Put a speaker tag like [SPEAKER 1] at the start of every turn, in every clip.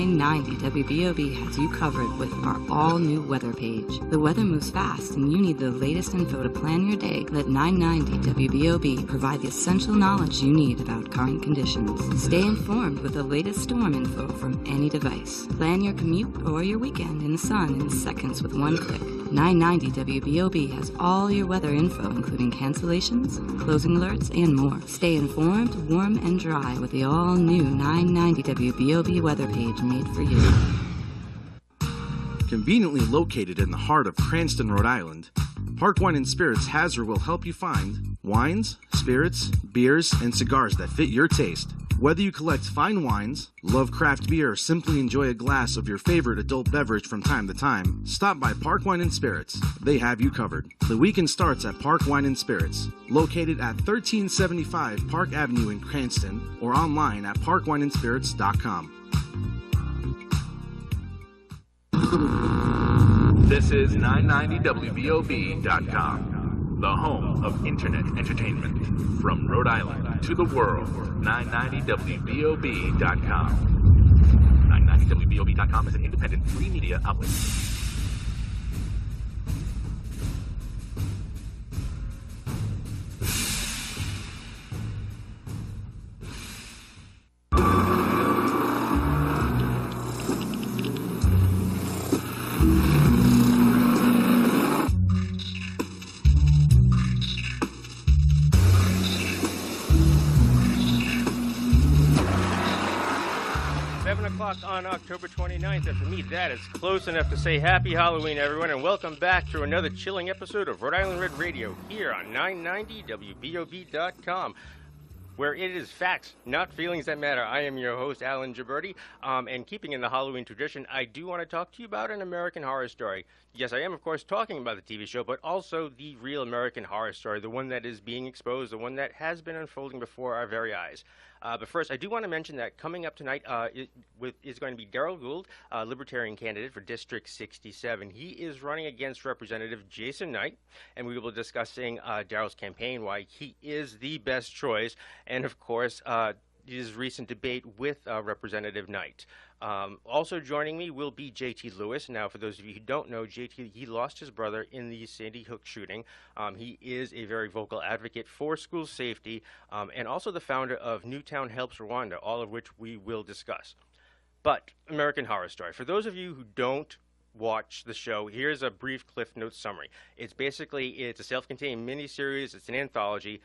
[SPEAKER 1] 990 WBOB has you covered with our all-new weather page. The weather moves fast and you need the latest info to plan your day. Let 990 WBOB provide the essential knowledge you need about current conditions. Stay informed with the latest storm info from any device. Plan your commute or your weekend in the sun in seconds with one click. 990 WBOB has all your weather info, including cancellations, closing alerts, and more. Stay informed, warm, and dry with the all-new 990 WBOB weather page made for you.
[SPEAKER 2] Conveniently located in the heart of Cranston, Rhode Island, Park Wine & Spirits has or will help you find wines, spirits, beers, and cigars that fit your taste. Whether you collect fine wines, love craft beer, or simply enjoy a glass of your favorite adult beverage from time to time, stop by Park Wine & Spirits. They have you covered. The weekend starts at Park Wine & Spirits, located at 1375 Park Avenue in Cranston, or online at parkwineandspirits.com.
[SPEAKER 3] This is 990WBOB.com, the home of internet entertainment. From Rhode Island to the world, 990WBOB.com. 990WBOB.com is an independent free media outlet.
[SPEAKER 4] 7 o'clock on October 29th, and for me, that is close enough to say Happy Halloween, everyone, and welcome back to another chilling episode of Rhode Island Red Radio here on 990WBOB.com, where it is facts, not feelings that matter. I am your host, Alan Gibberti, and keeping in the Halloween tradition, I do want to talk to you about an American Horror Story. Yes, I am, of course, talking about the TV show, but also the real American Horror Story, the one that is being exposed, the one that has been unfolding before our very eyes. But first, I do want to mention that coming up tonight is going to be Daryl Gould, Libertarian candidate for District 67. He is running against Representative Jason Knight, and we will be discussing Daryl's campaign, why he is the best choice, and, of course, his recent debate with Representative Knight. Also joining me will be J.T. Lewis. Now, for those of you who don't know, J.T., he lost his brother in the Sandy Hook shooting. He is a very vocal advocate for school safety and also the founder of Newtown Helps Rwanda, all of which we will discuss. But American Horror Story. For those of you who don't watch the show, here's a brief Cliff Notes summary. It's a self-contained miniseries. It's an anthology.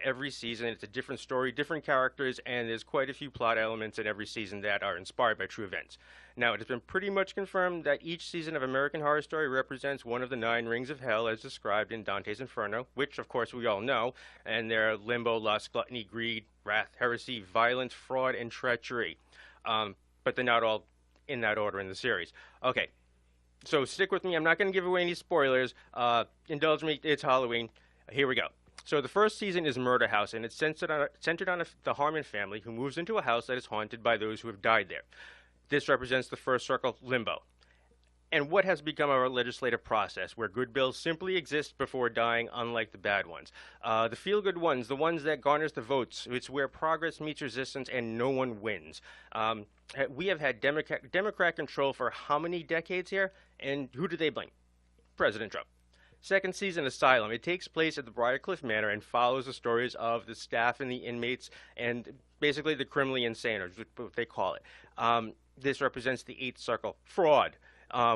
[SPEAKER 4] Every season, it's a different story, different characters, and there's quite a few plot elements in every season that are inspired by true events. Now, it has been pretty much confirmed that each season of American Horror Story represents one of the 9 rings of hell as described in Dante's Inferno, which, of course, we all know, and they're limbo, lust, gluttony, greed, wrath, heresy, violence, fraud, and treachery. But they're not all in that order in the series. Okay. So stick with me. I'm not going to give away any spoilers. Indulge me. It's Halloween. Here we go. So the first season is Murder House, and it's centered on the Harmon family who moves into a house that is haunted by those who have died there. This represents the first circle, limbo. And what has become our legislative process, where good bills simply exist before dying, unlike the bad ones. The feel-good ones, the ones that garners the votes, it's where progress meets resistance and no one wins. We have had Democrat control for how many decades here? And who do they blame? President Trump. Second season, Asylum. It takes place at the Briarcliff Manor and follows the stories of the staff and the inmates and basically the criminally insane, or what they call it. This represents the 8th circle, fraud.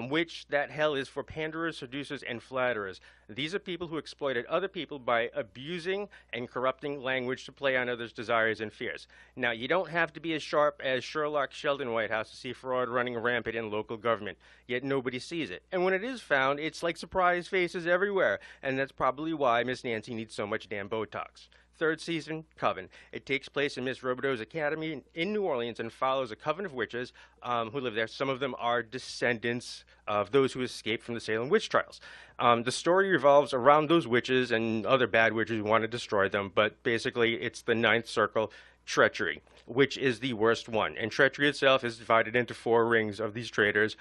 [SPEAKER 4] Which that hell is for panderers, seducers, and flatterers. These are people who exploited other people by abusing and corrupting language to play on others' desires and fears. Now, you don't have to be as sharp as Sherlock Sheldon Whitehouse to see fraud running rampant in local government, yet nobody sees it. And when it is found, it's like surprise faces everywhere, and that's probably why Miss Nancy needs so much damn Botox. Third season, Coven. It takes place in Miss Robideau's Academy in New Orleans and follows a coven of witches who live there. Some of them are descendants of those who escaped from the Salem witch trials. The story revolves around those witches and other bad witches who want to destroy them, but basically it's the 9th circle, treachery, which is the worst one. And treachery itself is divided into 4 rings of these traitors.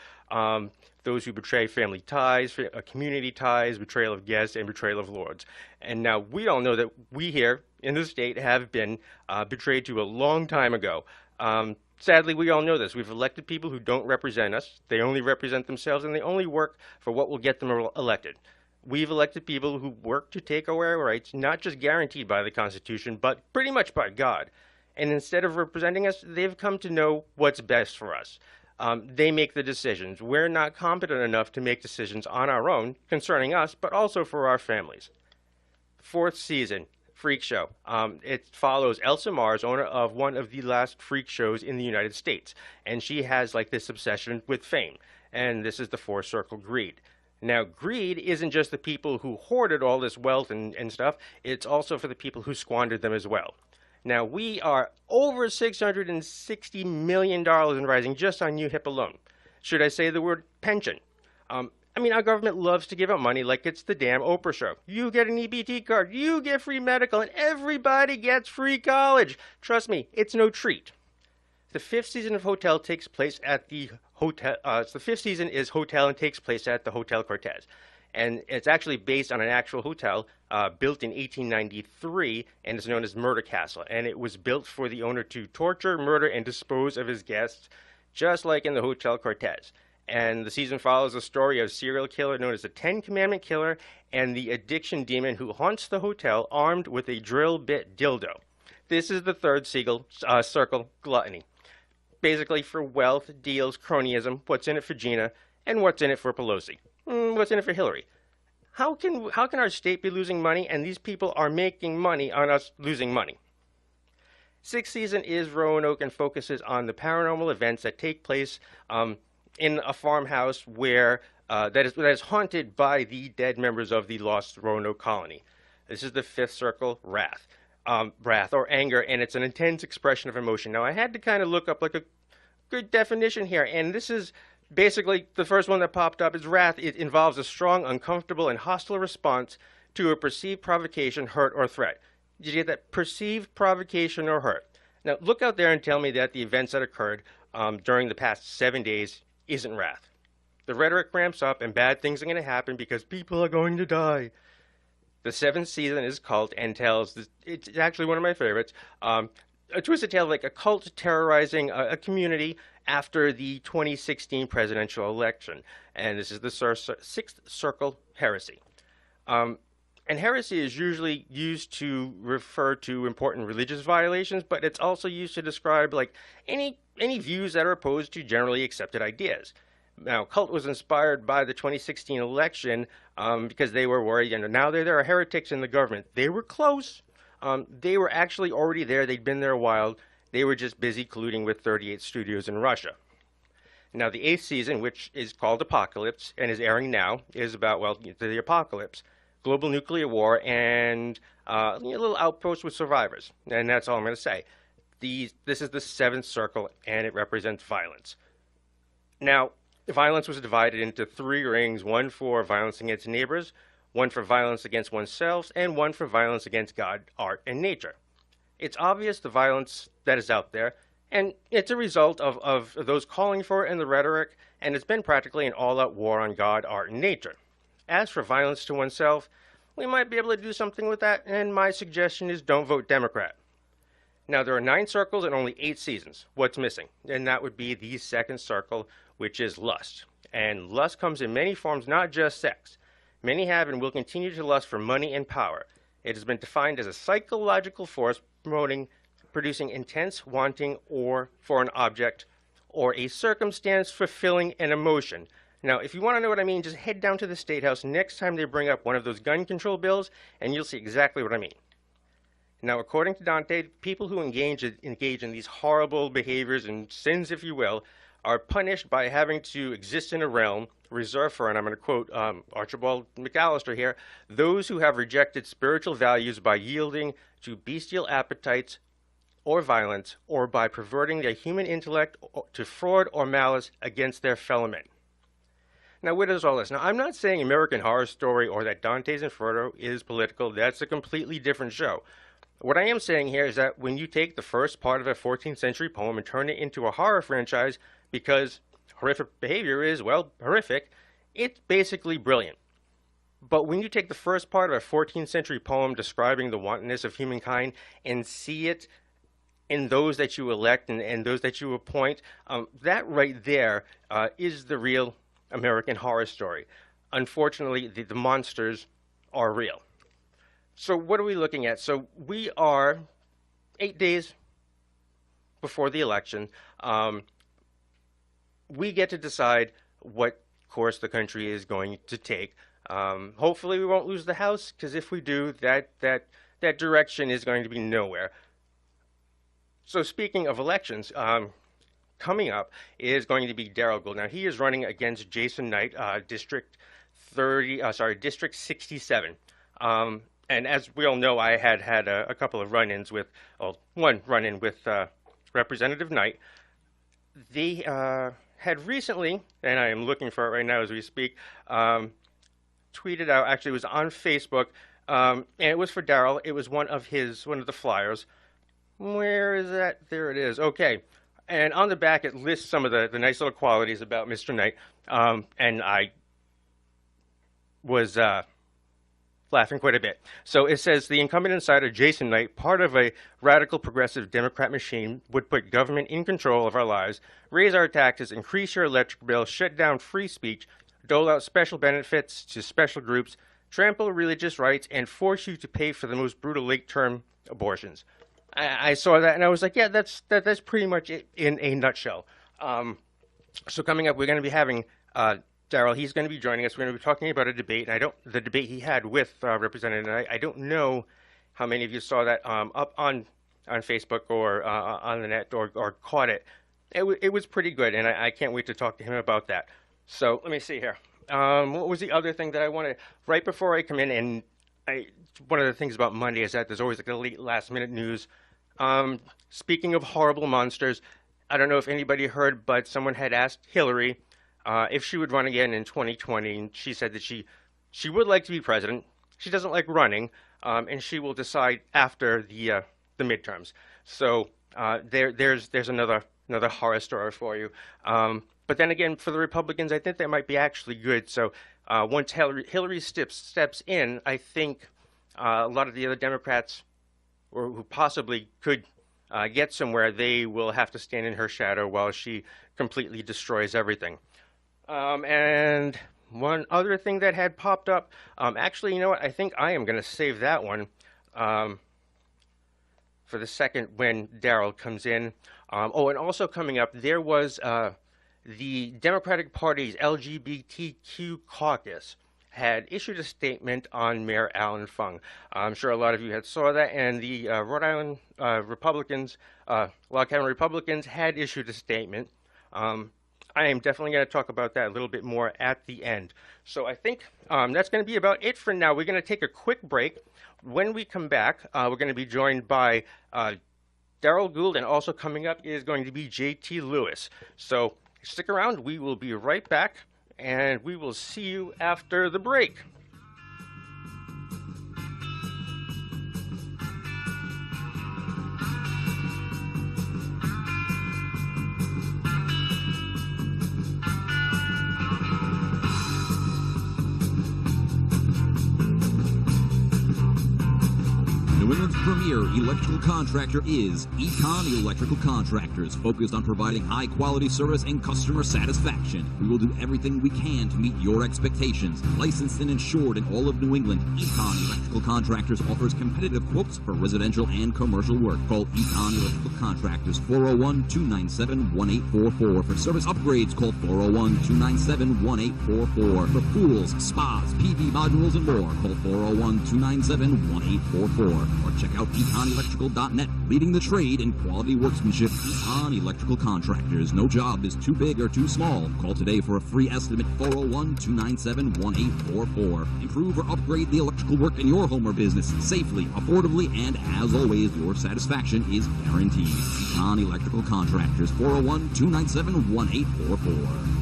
[SPEAKER 4] Those who betray family ties, community ties, betrayal of guests, and betrayal of lords. And now we all know that we here in the state have been betrayed to a long time ago. Sadly, we all know this. We've elected people who don't represent us. They only represent themselves, and they only work for what will get them elected. We've elected people who work to take away our rights, not just guaranteed by the Constitution, but pretty much by God. And instead of representing us, they've come to know what's best for us. They make the decisions. We're not competent enough to make decisions on our own concerning us, but also for our families. Fourth season, Freak Show. It follows Elsa Mars, owner of one of the last freak shows in the United States. And she has like this obsession with fame. And this is the fourth circle, greed. Now, greed isn't just the people who hoarded all this wealth and stuff. It's also for the people who squandered them as well. Now, we are over $660 million in rising just on UHIP alone. Should I say the word pension? Our government loves to give out money like it's the damn Oprah show. You get an EBT card, you get free medical, and everybody gets free college. Trust me, it's no treat. The fifth season of Hotel takes place at the hotel. The fifth season is Hotel and takes place at the Hotel Cortez. And it's actually based on an actual hotel built in 1893 and is known as Murder Castle. And it was built for the owner to torture, murder, and dispose of his guests, just like in the Hotel Cortez. And the season follows the story of a serial killer known as the Ten Commandment Killer and the addiction demon who haunts the hotel armed with a drill bit dildo. This is the third circle, gluttony. Basically for wealth, deals, cronyism, what's in it for Gina, and what's in it for Pelosi. What's in it for Hillary? How can our state be losing money and these people are making money on us losing money? Sixth season is Roanoke and focuses on the paranormal events that take place in a farmhouse where that is haunted by the dead members of the lost Roanoke colony. This is the fifth circle, wrath. Wrath or anger, and it's an intense expression of emotion. Now, I had to kind of look up like a good definition here, and this is basically the first one that popped up is wrath. It involves a strong, uncomfortable, and hostile response to a perceived provocation, hurt, or threat. Did you get that? Perceived provocation or hurt. Now, look out there and tell me that the events that occurred during the past 7 days isn't wrath. The rhetoric ramps up, and bad things are going to happen because people are going to die. The seventh season is Cult and tells, it's actually one of my favorites, a twisted tale of like a cult terrorizing a community after the 2016 presidential election. And this is the sixth circle, heresy. And heresy is usually used to refer to important religious violations, but it's also used to describe like any views that are opposed to generally accepted ideas. Now, Cult was inspired by the 2016 election because they were worried, now there are heretics in the government. They were close. They were actually already there. They'd been there a while. They were just busy colluding with 38 studios in Russia. Now, the eighth season, which is called Apocalypse and is airing now, is about, the apocalypse, global nuclear war, and a little outpost with survivors. And that's all I'm going to say. This is the seventh circle, and it represents violence. Now, violence was divided into three rings, one for violence against neighbors, one for violence against oneself, and one for violence against God, art, and nature. It's obvious the violence that is out there, and it's a result of those calling for it and the rhetoric, and it's been practically an all-out war on God, art, and nature. As for violence to oneself, we might be able to do something with that, and my suggestion is don't vote Democrat. Now, there are 9 circles and only 8 seasons. What's missing? And that would be the second circle, which is lust. And lust comes in many forms, not just sex. Many have and will continue to lust for money and power. It has been defined as a psychological force producing intense wanting or for an object or a circumstance fulfilling an emotion. Now, if you want to know what I mean, just head down to the State House next time they bring up one of those gun control bills, and you'll see exactly what I mean. Now, according to Dante, people who engage in these horrible behaviors and sins, if you will, are punished by having to exist in a realm reserved for, and I'm going to quote Archibald McAllister here, those who have rejected spiritual values by yielding to bestial appetites or violence, or by perverting their human intellect to fraud or malice against their fellow men. Now, what is all this? Now, I'm not saying American Horror Story or that Dante's Inferno is political. That's a completely different show. What I am saying here is that when you take the first part of a 14th century poem and turn it into a horror franchise, because horrific behavior is, horrific, it's basically brilliant. But when you take the first part of a 14th century poem describing the wantonness of humankind and see it in those that you elect and those that you appoint, that right there is the real American horror story. Unfortunately, the monsters are real. So what are we looking at? So we are 8 days before the election. We get to decide what course the country is going to take. Hopefully we won't lose the House, because if we do, that direction is going to be nowhere. So speaking of elections, coming up is going to be Daryl Gould. Now, he is running against Jason Knight, District 67. And as we all know, I had a couple of run-ins with, one run-in with Representative Knight. They had recently, and I am looking for it right now as we speak, tweeted out, actually it was on Facebook, and it was for Daryl. It was one of the flyers. Where is that? There it is. Okay. And on the back, it lists some of the nice little qualities about Mr. Knight. And I was laughing quite a bit. So it says, the incumbent insider, Jason Knight, part of a radical progressive Democrat machine, would put government in control of our lives, raise our taxes, increase your electric bill, shut down free speech, dole out special benefits to special groups, trample religious rights, and force you to pay for the most brutal late-term abortions. I saw that and I was like, yeah, that's pretty much it in a nutshell. So coming up, we're going to be having Daryl. He's going to be joining us. We're going to be talking about a debate. And the debate he had with Representative Knight. I don't know how many of you saw that up on Facebook or on the net or caught it. It was pretty good, and I can't wait to talk to him about that. So let me see here. What was the other thing that I wanted right before I come in? And one of the things about Monday is that there's always like a last-minute news. Speaking of horrible monsters, I don't know if anybody heard, but someone had asked Hillary if she would run again in 2020. And she said that she would like to be president. She doesn't like running, and she will decide after the midterms. So there's another horror story for you. But then again, for the Republicans, I think that might be actually good. So once Hillary steps in, I think a lot of the other Democrats, or who possibly could get somewhere, they will have to stand in her shadow while she completely destroys everything. And one other thing that had popped up, actually, you know what? I think I am going to save that one for the second when Daryl comes in. And also coming up, there was the Democratic Party's LGBTQ Caucus had issued a statement on Mayor Allan Fung. I'm sure a lot of you had saw that, and the Rhode Island Republicans, Log Cabin Republicans, had issued a statement. I am definitely going to talk about that a little bit more at the end. So I think that's going to be about it for now. We're going to take a quick break. When we come back, we're going to be joined by Daryl Gould, and also coming up is going to be J.T. Lewis. So stick around. We will be right back, and we will see you after the break.
[SPEAKER 5] New England's premier electrical contractor is Econ Electrical Contractors, focused on providing high-quality service and customer satisfaction. We will do everything we can to meet your expectations. Licensed and insured in all of New England, Econ Electrical Contractors offers competitive quotes for residential and commercial work. Call Econ Electrical Contractors, 401-297-1844. For service upgrades, call 401-297-1844. For pools, spas, PV modules, and more, call 401-297-1844. Or check out EconElectrical.net, leading the trade in quality workmanship. Econ Electrical Contractors. No job is too big or too small. Call today for a free estimate, 401-297-1844. Improve or upgrade the electrical work in your home or business safely, affordably, and as always, your satisfaction is guaranteed. Econ Electrical Contractors, 401-297-1844.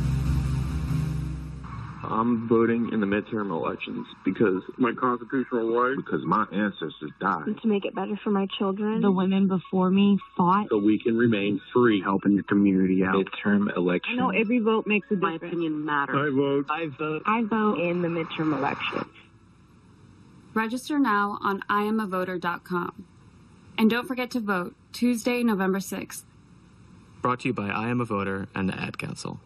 [SPEAKER 6] I'm voting in the midterm elections because my constitutional right, because my ancestors died.
[SPEAKER 7] To make it better for my children.
[SPEAKER 8] The women before me fought.
[SPEAKER 6] So we can remain free. Helping your community out. Midterm election.
[SPEAKER 7] I know every vote makes a difference.
[SPEAKER 8] My opinion matters.
[SPEAKER 6] I vote.
[SPEAKER 7] I vote. I vote in the midterm elections.
[SPEAKER 9] Register now on IamAvoter.com. And don't forget to vote Tuesday, November 6th.
[SPEAKER 10] Brought to you by I Am a Voter and the Ad Council.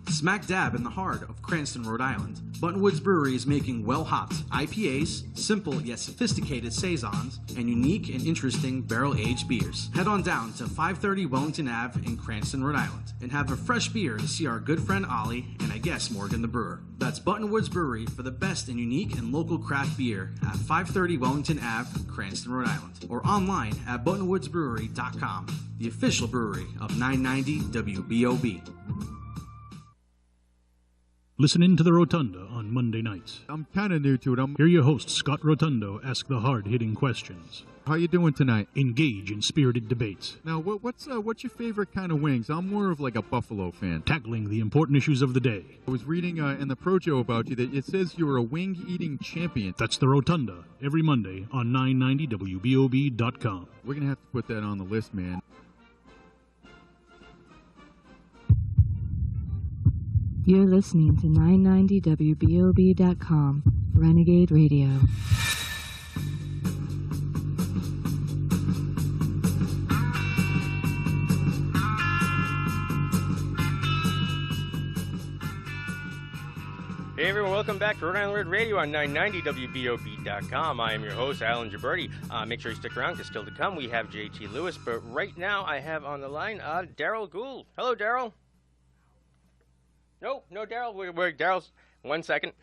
[SPEAKER 2] Smack dab in the heart of Cranston, Rhode Island, Buttonwoods Brewery is making well-hopped IPAs, simple yet sophisticated saisons, and unique and interesting barrel-aged beers. Head on down to 530 Wellington Ave in Cranston, Rhode Island, and have a fresh beer to see our good friend Ollie and I guess Morgan the brewer. That's Buttonwoods Brewery for the best and unique and local craft beer at 530 Wellington Ave, Cranston, Rhode Island, or online at buttonwoodsbrewery.com, the official brewery of 990 WBOB.
[SPEAKER 11] Listen in to The Rotunda on Monday nights.
[SPEAKER 12] I'm kind of new to it.
[SPEAKER 11] Hear your host, Scott Rotundo, ask the hard-hitting questions.
[SPEAKER 12] How you doing tonight?
[SPEAKER 11] Engage in spirited debates.
[SPEAKER 12] Now, what's your favorite kind of wings? I'm more of like a Buffalo fan.
[SPEAKER 11] Tackling the important issues of the day.
[SPEAKER 12] I was reading in the Projo about you that it says you're a wing-eating champion.
[SPEAKER 11] That's The Rotunda, every Monday on 990WBOB.com.
[SPEAKER 12] We're going to have to put that on the list, man.
[SPEAKER 1] You're listening to 990WBOB.com, Renegade Radio.
[SPEAKER 4] Hey everyone, welcome back to Rhode Island Red Radio on 990WBOB.com. I am your host, Allan Gibberti. Make sure you stick around because still to come we have JT Lewis, but right now I have on the line Daryl Gould. Hello, Daryl. No, Daryl. We're Daryl's. 1 second.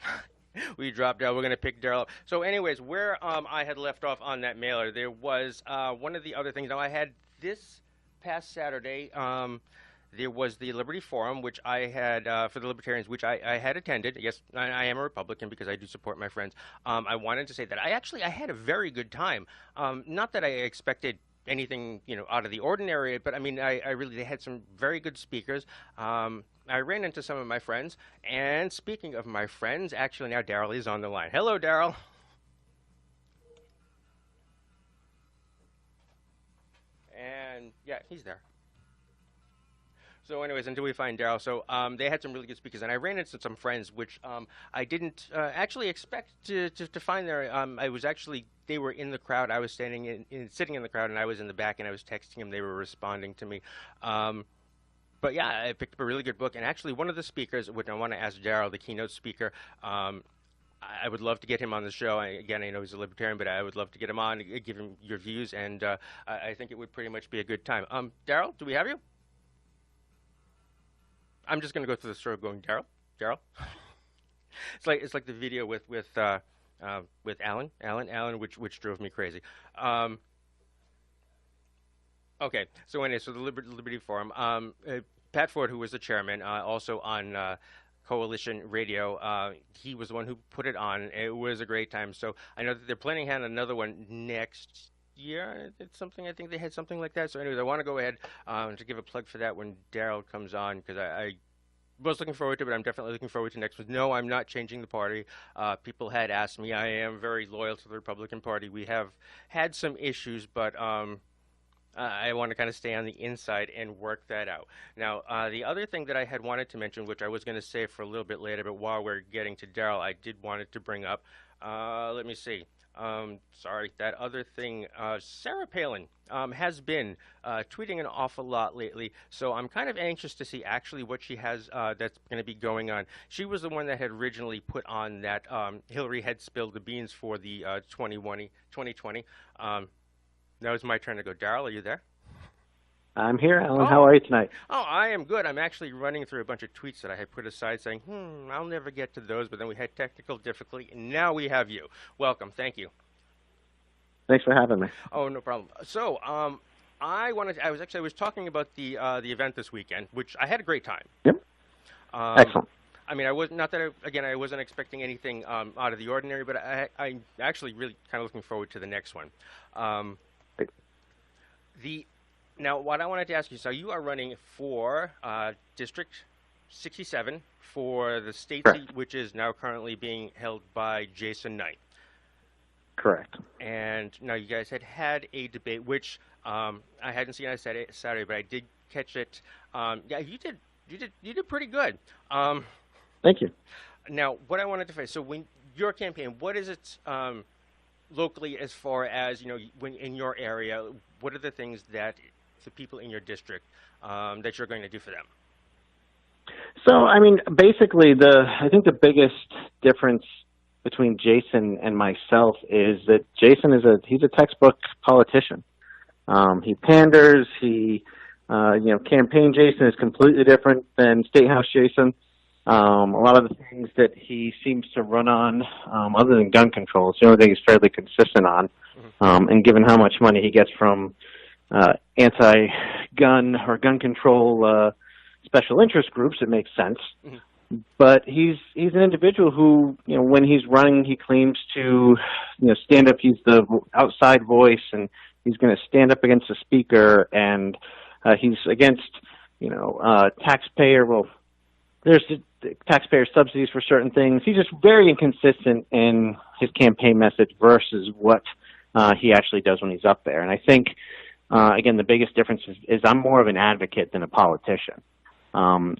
[SPEAKER 4] We dropped Daryl. We're going to pick Daryl up. So anyways, where I had left off on that mailer, there was one of the other things. Now, I had this past Saturday, there was the Liberty Forum, which I had, for the Libertarians, which I had attended. Yes, I am a Republican because I do support my friends. I wanted to say that I had a very good time. Not that I expected anything, out of the ordinary, but I mean, they had some very good speakers. I ran into some of my friends, and speaking of my friends, actually now Daryl is on the line. Hello, Daryl. And yeah, he's there. So anyways, until we find Daryl, so they had some really good speakers, and I ran into some friends, which I didn't actually expect to find there. They were in the crowd. I was sitting in the crowd, and I was in the back, and I was texting them. They were responding to me. But yeah, I picked up a really good book, and actually one of the speakers, which I want to ask Daryl, the keynote speaker, I would love to get him on the show. Again, I know he's a libertarian, but I would love to get him on, give him your views, and I think it would pretty much be a good time. Daryl, do we have you? I'm just going to go through the story going, Daryl. It's like the video with Allan, which drove me crazy. Okay, so anyway, so the Liberty Forum. Pat Ford, who was the chairman, also on Coalition Radio, he was the one who put it on. It was a great time. So I know that they're planning on another one next year. It's something, I think they had something like that. So anyways, I want to go ahead to give a plug for that when Daryl comes on, because I was looking forward to it, but I'm definitely looking forward to next one. No, I'm not changing the party. People had asked me. I am very loyal to the Republican Party. We have had some issues, but I want to kind of stay on the inside and work that out. Now, the other thing that I had wanted to mention, which I was going to save for a little bit later, but while we're getting to Daryl, I did wanted to bring up, let me see. Sorry, that other thing, Sarah Palin has been tweeting an awful lot lately, so I'm kind of anxious to see actually what she has that's going to be going on. She was the one that had originally put on that Hillary had spilled the beans for the 2020. Now it's my turn to go. Daryl, are you there?
[SPEAKER 13] I'm here, Alan. How are you tonight?
[SPEAKER 4] Oh, I am good. I'm actually running through a bunch of tweets that I had put aside saying, I'll never get to those, but then we had technical difficulty, and now we have you. Welcome. Thank you.
[SPEAKER 13] Thanks for having me.
[SPEAKER 4] Oh, no problem. So, I was talking about the event this weekend, which I had a great time.
[SPEAKER 13] Yep. Excellent.
[SPEAKER 4] I mean, I wasn't expecting anything out of the ordinary, but I'm actually really kind of looking forward to the next one. Now, what I wanted to ask you, so you are running for District 67 for the state seat, which is now currently being held by Jason Knight.
[SPEAKER 13] Correct.
[SPEAKER 4] And now you guys had a debate, which I hadn't seen on Saturday, but I did catch it. Yeah, you did pretty good.
[SPEAKER 13] Thank you.
[SPEAKER 4] Now, what I wanted to say, so when your campaign, what is it? locally, as far as, when in your area, what are the things that the people in your district that you're going to do for them?
[SPEAKER 13] So, I mean, basically, I think the biggest difference between Jason and myself is that Jason he's a textbook politician. He panders. Campaign Jason is completely different than State House Jason. A lot of the things that he seems to run on, other than gun control, it's the only thing he's fairly consistent on. And given how much money he gets from anti-gun or gun control special interest groups, it makes sense. But he's an individual who, when he's running, he claims to, stand up. He's the outside voice, and he's going to stand up against the speaker, and he's against, taxpayer. Well, there's taxpayer subsidies for certain things. He's just very inconsistent in his campaign message versus what he actually does when he's up there. And I think, again, the biggest difference is I'm more of an advocate than a politician. Alan,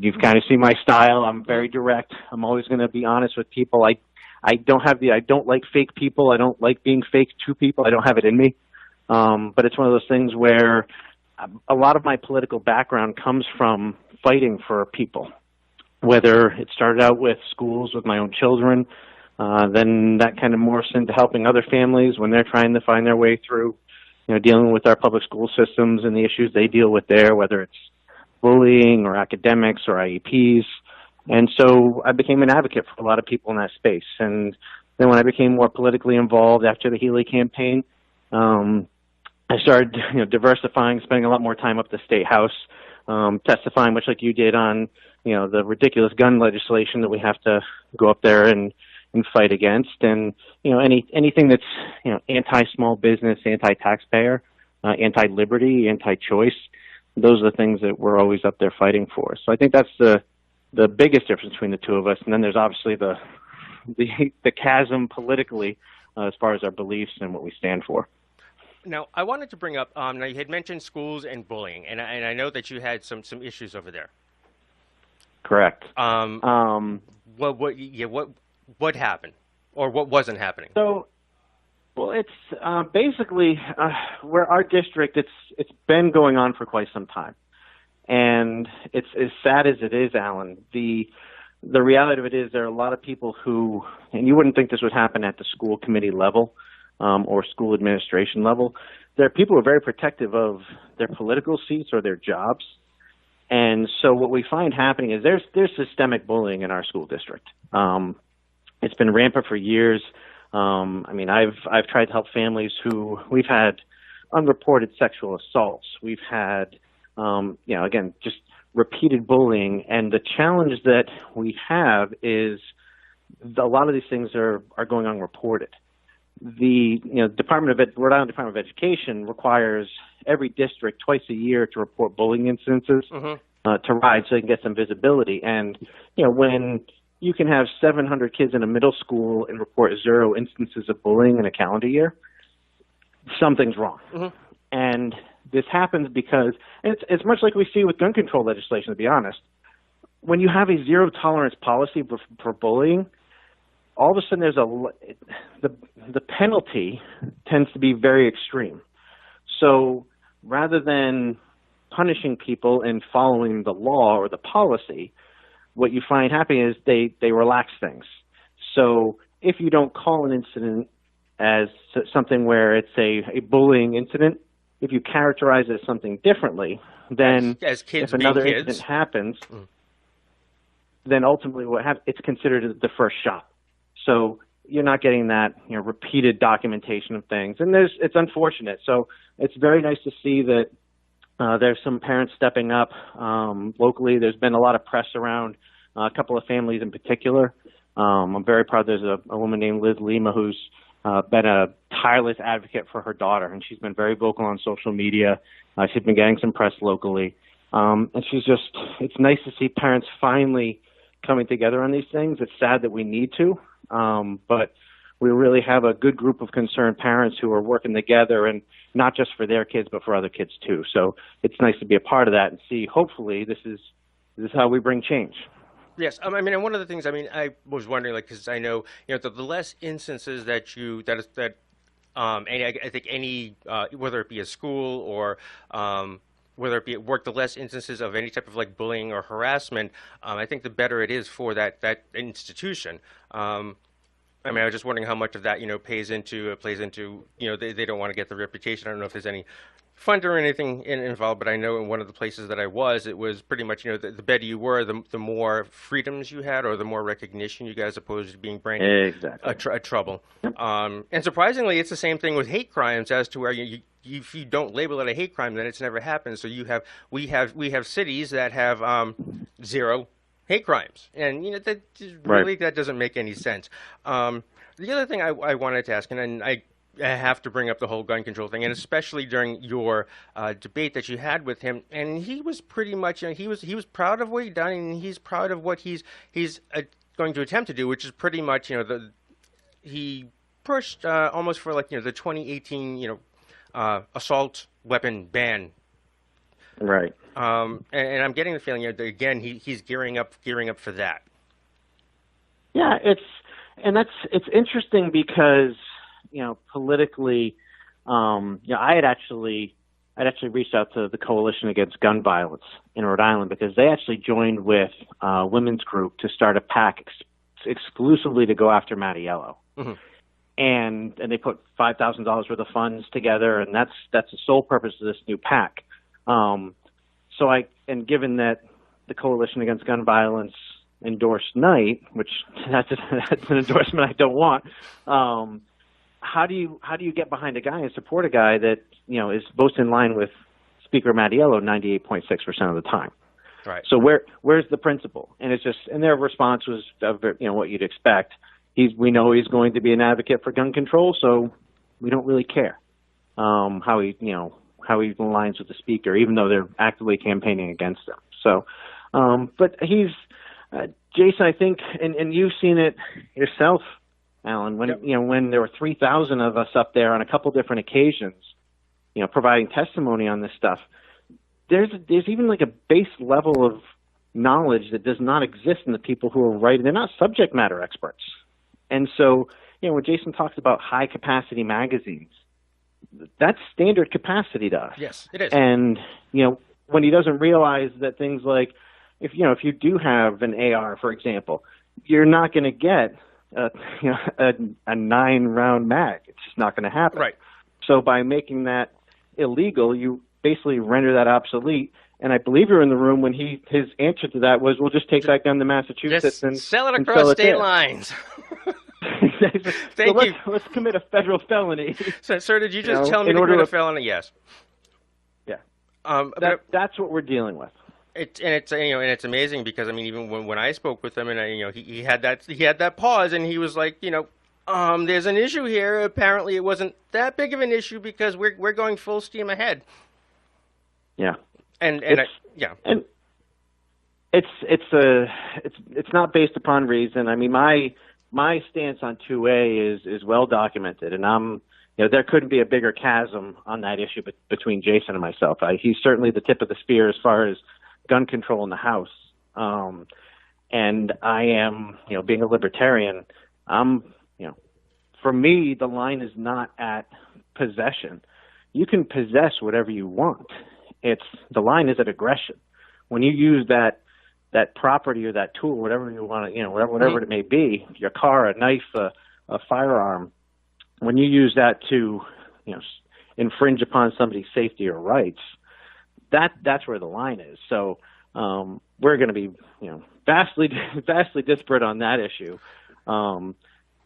[SPEAKER 13] you've kind of seen my style. I'm very direct. I'm always going to be honest with people. I don't like fake people. I don't like being fake to people. I don't have it in me. But it's one of those things where a lot of my political background comes from fighting for people, whether it started out with schools with my own children, then that kind of morphs into helping other families when they're trying to find their way through, dealing with our public school systems and the issues they deal with there, whether it's bullying or academics or IEPs. And so I became an advocate for a lot of people in that space. And then when I became more politically involved after the Healy campaign, I started, diversifying, spending a lot more time up the State House, testifying, much like you did, on, the ridiculous gun legislation that we have to go up there and fight against. And, anything that's, anti-small business, anti-taxpayer, anti-liberty, anti-choice, those are the things that we're always up there fighting for. So I think that's the biggest difference between the two of us. And then there's obviously the chasm politically as far as our beliefs and what we stand for.
[SPEAKER 4] Now, I wanted to bring up, now you had mentioned schools and bullying, and I know that you had some issues over there.
[SPEAKER 13] Correct.
[SPEAKER 4] What happened, or what wasn't happening?
[SPEAKER 13] So, well, it's basically where our district, it's been going on for quite some time. And it's as sad as it is, Alan, the reality of it is there are a lot of people who, and you wouldn't think this would happen at the school committee level or school administration level, there are people who are very protective of their political seats or their jobs. And so what we find happening is there's systemic bullying in our school district. It's been rampant for years. I've tried to help families who we've had unreported sexual assaults. We've had, again, just repeated bullying. And the challenge that we have is a lot of these things are going unreported. The Rhode Island Department of Education requires every district twice a year to report bullying incidences to RIDE so they can get some visibility. And, when you can have 700 kids in a middle school and report 0 instances of bullying in a calendar year, something's wrong. And this happens because, and it's much like we see with gun control legislation, to be honest. When you have a zero-tolerance policy for bullying, all of a sudden the penalty tends to be very extreme. So rather than punishing people and following the law or the policy, what you find happening is they relax things. So if you don't call an incident as something where it's a bullying incident, if you characterize it as something differently, then
[SPEAKER 4] as kids
[SPEAKER 13] if another
[SPEAKER 4] being kids.
[SPEAKER 13] incident happens, then ultimately it's considered the first shot. So you're not getting that repeated documentation of things, and it's unfortunate. So it's very nice to see that there's some parents stepping up locally. There's been a lot of press around a couple of families in particular. I'm very proud there's a woman named Liz Lima who's been a tireless advocate for her daughter, and she's been very vocal on social media. She's been getting some press locally. And it's nice to see parents finally coming together on these things. It's sad that we need to, but we really have a good group of concerned parents who are working together, and not just for their kids, but for other kids too. So it's nice to be a part of that and see, hopefully, this is how we bring change.
[SPEAKER 4] Yes, I mean, and one of the things, I mean, I was wondering, like, because I know, the less instances I think any, whether it be a school or whether it be at work, the less instances of any type of like bullying or harassment, I think the better it is for that institution. I mean, I was just wondering how much of that, plays into, they don't want to get the reputation. I don't know if there's any fund or anything involved, but I know in one of the places that I was, it was pretty much, the better you were, the more freedoms you had, or the more recognition you got, as opposed to being branded a trouble. And surprisingly, it's the same thing with hate crimes, as to where if you don't label it a hate crime, then it's never happened. So we have cities that have 0 hate crimes, and that really that doesn't make any sense. The other thing I wanted to ask, and I have to bring up the whole gun control thing, and especially during your debate that you had with him, and he was pretty much, he was proud of what he'd done, and he's proud of what he's going to attempt to do, which is pretty much he pushed almost for like the 2018 assault weapon ban.
[SPEAKER 13] Right.
[SPEAKER 4] And I'm getting the feeling that again he's gearing up for that.
[SPEAKER 13] Yeah, it's interesting because politically, I'd actually reached out to the Coalition Against Gun Violence in Rhode Island, because they actually joined with a women's group to start a PAC exclusively to go after Mattiello. Mm-hmm. And they put $5,000 worth of funds together, and that's the sole purpose of this new PAC. And given that the Coalition Against Gun Violence endorsed Knight, which that's an endorsement I don't want. How do you get behind a guy and support a guy that is most in line with Speaker Mattiello 98.6% of the time?
[SPEAKER 4] Right.
[SPEAKER 13] So where's the principle? And it's just, and their response was what you'd expect. We know he's going to be an advocate for gun control, so we don't really care how he aligns with the speaker, even though they're actively campaigning against him. So, but he's Jason, I think, and you've seen it yourself, Alan, when when there were 3,000 of us up there on a couple different occasions, providing testimony on this stuff. There's even like a base level of knowledge that does not exist in the people who are writing. They're not subject matter experts. And so, when Jason talks about high capacity magazines, that's standard capacity to us.
[SPEAKER 4] Yes, it is.
[SPEAKER 13] And, when he doesn't realize that things like, if you do have an AR, for example, you're not going to get a 9-round mag. It's just not going to happen.
[SPEAKER 4] Right.
[SPEAKER 13] So by making that illegal, you basically render that obsolete. And I believe you're in the room when his answer to that was, we'll just take that gun to Massachusetts and
[SPEAKER 4] sell it across state lines. Thank you.
[SPEAKER 13] Let's commit a federal felony.
[SPEAKER 4] So, sir, did you just tell me to commit a felony? Yes.
[SPEAKER 13] Yeah.
[SPEAKER 4] That's
[SPEAKER 13] what we're dealing with.
[SPEAKER 4] It's amazing because even when I spoke with him, and he had that pause, and he was like, there's an issue here. Apparently, it wasn't that big of an issue because we're going full steam ahead.
[SPEAKER 13] Yeah.
[SPEAKER 4] And
[SPEAKER 13] it's not based upon reason. I mean, my stance on 2A is well documented, and there couldn't be a bigger chasm on that issue between Jason and myself. He's certainly the tip of the spear as far as gun control in the House. And I am, being a libertarian, for me, the line is not at possession. You can possess whatever you want. The line is at aggression. When you use that property or that tool, whatever you want to, whatever it may be, your car, a knife, a firearm, when you use that to, infringe upon somebody's safety or rights, that's where the line is. So we're going to be, vastly disparate on that issue.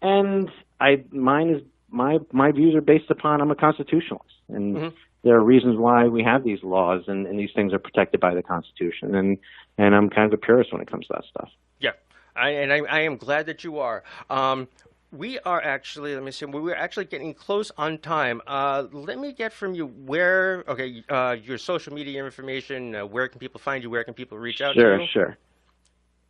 [SPEAKER 13] And my views are based upon, I'm a constitutionalist, and there are reasons why we have these laws, and these things are protected by the Constitution, and I'm kind of a purist when it comes to that stuff.
[SPEAKER 4] Yeah, I am glad that you are. We are actually, we're actually getting close on time. Let me get from you your social media information, where can people find you, where can people reach out to you?
[SPEAKER 13] Sure.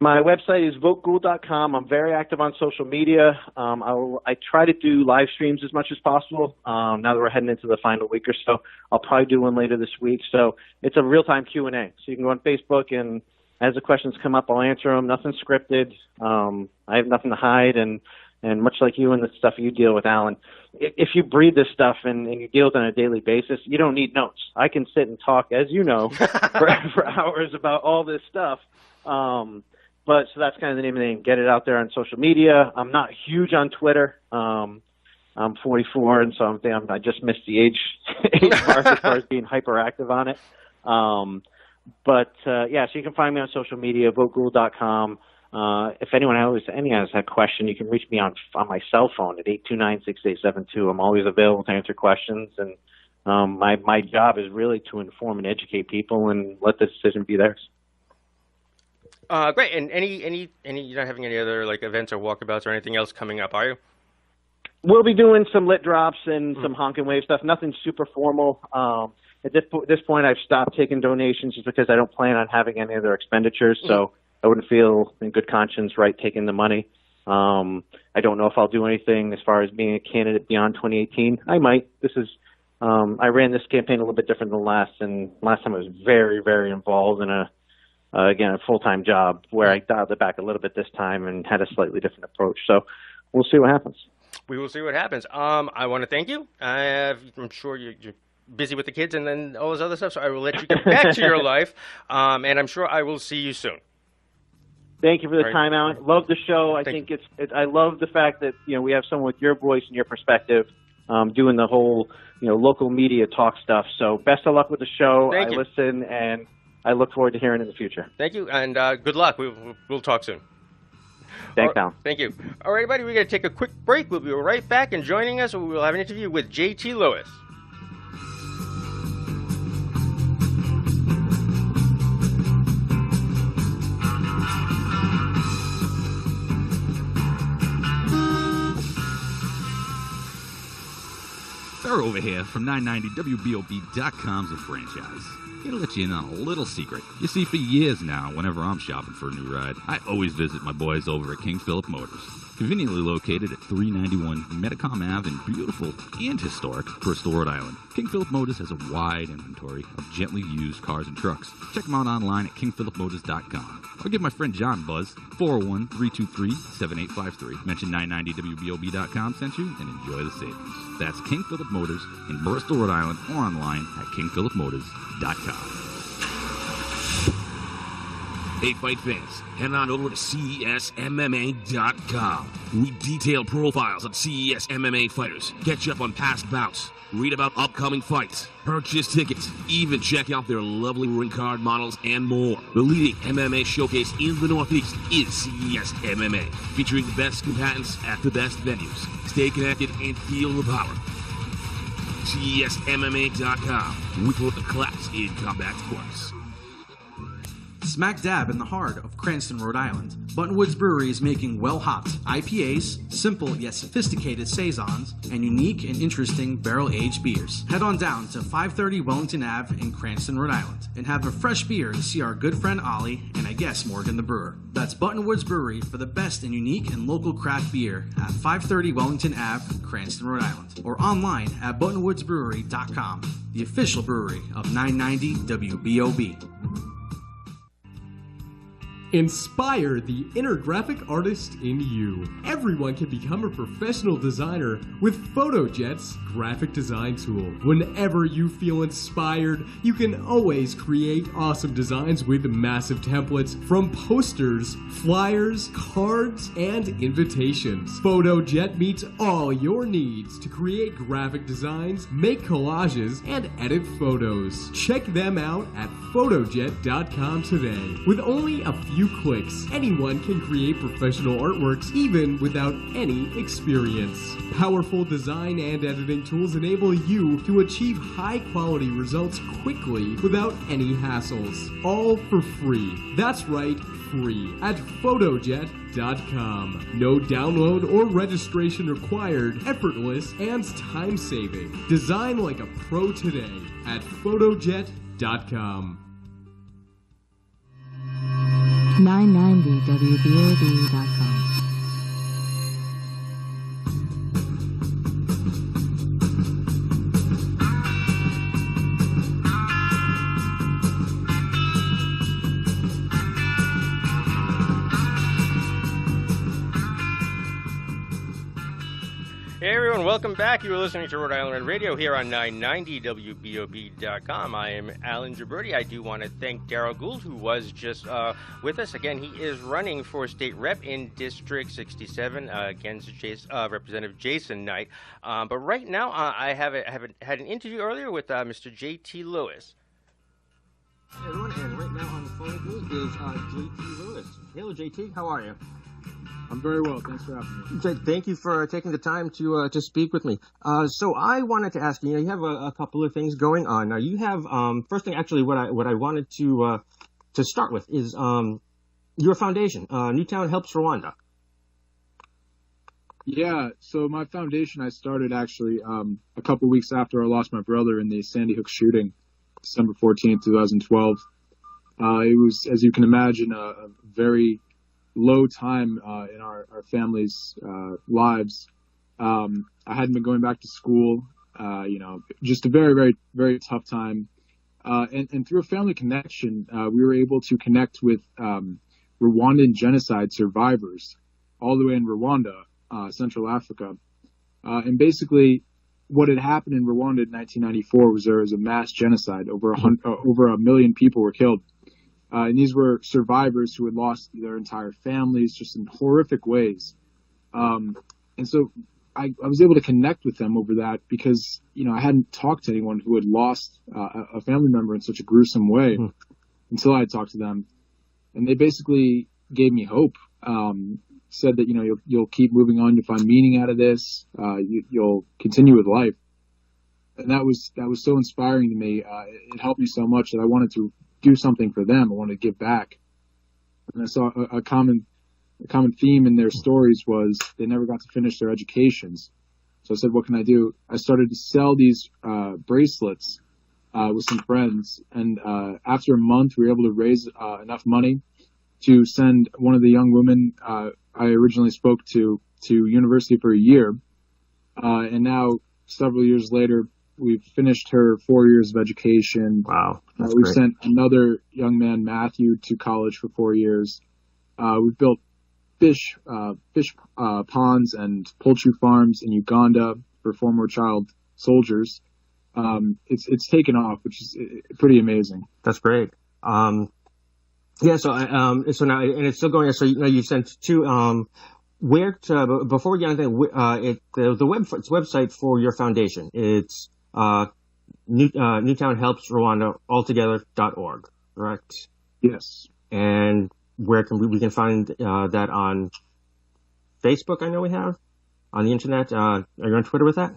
[SPEAKER 13] My website is votegould.com. I'm very active on social media. I try to do live streams as much as possible. Now that we're heading into the final week or so, I'll probably do one later this week. So it's a real-time Q&A. So you can go on Facebook and as the questions come up, I'll answer them. Nothing scripted. I have nothing to hide, and much like you and the stuff you deal with, Alan, if you breathe this stuff and you deal with it on a daily basis, you don't need notes. I can sit and talk, as you know, for hours about all this stuff. But so that's kind of the name of the game. Get it out there on social media. I'm not huge on Twitter. I'm 44, and so I just missed the age mark as far as being hyperactive on it. So you can find me on social media, votegould.com. If anyone has a question, you can reach me on my cell phone at 829-6872. I'm always available to answer questions, and my job is really to inform and educate people and let the decision be theirs.
[SPEAKER 4] Great. And any you're not having any other like events or walkabouts or anything else coming up, are you?
[SPEAKER 13] We'll be doing some lit drops and some honk and wave stuff. Nothing super formal. At this point, I've stopped taking donations just because I don't plan on having any other expenditures. So I wouldn't feel in good conscience taking the money. I don't know if I'll do anything as far as being a candidate beyond 2018. I might. I ran this campaign a little bit different than last, and last time I was very, very involved in a full-time job where I dialed it back a little bit this time and had a slightly different approach. So we'll see what happens.
[SPEAKER 4] We will see what happens. I want to thank you. I'm sure you're busy with the kids and then all this other stuff, so I will let you get back to your life, and I'm sure I will see you soon.
[SPEAKER 13] Thank you for the time, Alan. Love the show. I love the fact that we have someone with your voice and your perspective doing the whole local media talk stuff. So best of luck with the show.
[SPEAKER 4] Thank you.
[SPEAKER 13] Listen, and I look forward to hearing it in the future.
[SPEAKER 4] Thank you, and good luck. We'll talk soon.
[SPEAKER 13] Thanks, Alan.
[SPEAKER 4] Thank you. All right, everybody, we're going to take a quick break. We'll be right back, and joining us, we will have an interview with J.T. Lewis.
[SPEAKER 5] Sarah over here from 990WBOB.com's a franchise. Here to let you in on a little secret. You see, for years now, whenever I'm shopping for a new ride, I always visit my boys over at King Philip Motors. Conveniently located at 391 Metacom Ave in beautiful and historic Bristol, Rhode Island. King Philip Motors has a wide inventory of gently used cars and trucks. Check them out online at kingphilipmotors.com. Or give my friend John a buzz, 401-323-7853. Mention 990WBOB.com sent you and enjoy the savings. That's King Philip Motors in Bristol, Rhode Island, or online at kingphilipmotors.com.
[SPEAKER 14] Hey, fight fans, head on over to CESMMA.com. We detail profiles of CES MMA fighters, catch up on past bouts, read about upcoming fights, purchase tickets, even check out their lovely ring card models and more. The leading MMA showcase in the Northeast is CES MMA, featuring the best combatants at the best venues. Stay connected and feel the power. CESMMA.com. We put the class in combat sports.
[SPEAKER 2] Smack dab in the heart of Cranston, Rhode Island, Buttonwoods Brewery is making well-hopped IPAs, simple yet sophisticated saisons, and unique and interesting barrel-aged beers. Head on down to 530 Wellington Ave in Cranston, Rhode Island, and have a fresh beer to see our good friend Ollie and I guess Morgan the Brewer. That's Buttonwoods Brewery for the best and unique and local craft beer at 530 Wellington Ave, Cranston, Rhode Island, or online at buttonwoodsbrewery.com, the official brewery of 990 WBOB.
[SPEAKER 15] Inspire the inner graphic artist in you. Everyone can become a professional designer with PhotoJet's graphic design tool. Whenever you feel inspired, you can always create awesome designs with massive templates from posters, flyers, cards, and invitations. PhotoJet meets all your needs to create graphic designs, make collages, and edit photos. Check them out at photojet.com today. With only a few clicks, anyone can create professional artworks even without any experience. Powerful design and editing tools enable you to achieve high-quality results quickly without any hassles. All for free. That's right, free at photojet.com. No download or registration required, effortless and time-saving. Design like a pro today at photojet.com.
[SPEAKER 1] 990WBOB.com.
[SPEAKER 4] Hey everyone, welcome back. You are listening to Rhode Island Red Radio here on 990WBOB.com. I am Allan Fung. I do want to thank Daryl Gould, who was just with us. Again, he is running for state rep in District 67 against Representative Jason Knight. But right now, I had an interview earlier with Mr. J.T. Lewis.
[SPEAKER 16] Hey everyone, and right now on the phone with me is J.T. Lewis. Hello, J.T. How are you?
[SPEAKER 17] I'm very well. Thanks for having me.
[SPEAKER 16] Thank you for taking the time to speak with me. So I wanted to ask you. You have a couple of things going on. Now you have first thing actually what I wanted to start with is your foundation, Newtown Helps Rwanda.
[SPEAKER 17] Yeah. So my foundation I started actually a couple weeks after I lost my brother in the Sandy Hook shooting, December 14th, 2012. It was, as you can imagine, a very low time in our family's lives. I hadn't been going back to school, just a very, very, very tough time. And through a family connection, we were able to connect with Rwandan genocide survivors all the way in Rwanda, Central Africa. And basically, what had happened in Rwanda in 1994 was there was a mass genocide. Over a million people were killed. And these were survivors who had lost their entire families just in horrific ways. And so I was able to connect with them over that because, I hadn't talked to anyone who had lost a family member in such a gruesome way until I had talked to them. And they basically gave me hope, said that, you'll keep moving on to find meaning out of this. You'll continue with life. And that was so inspiring to me. It helped me so much that I wanted to do something for them. I wanted to give back. And I saw a common theme in their stories was they never got to finish their educations. So I said, what can I do? I started to sell these bracelets with some friends. And after a month, we were able to raise enough money to send one of the young women I originally spoke to university for a year. And now, several years later, we've finished her 4 years of education.
[SPEAKER 16] Wow.
[SPEAKER 17] We've great. Sent another young man, Matthew, to college for 4 years. We've built fish ponds and poultry farms in Uganda for former child soldiers. It's taken off, which is pretty amazing.
[SPEAKER 16] That's great. Yeah. So now, and it's still going. So you sent two. Before we get anything, the website for your foundation, it's Newtown Helps Rwanda altogether.org, correct?
[SPEAKER 17] Yes.
[SPEAKER 16] And where can we can find that on Facebook? I know we have on the internet. Are you on Twitter with that?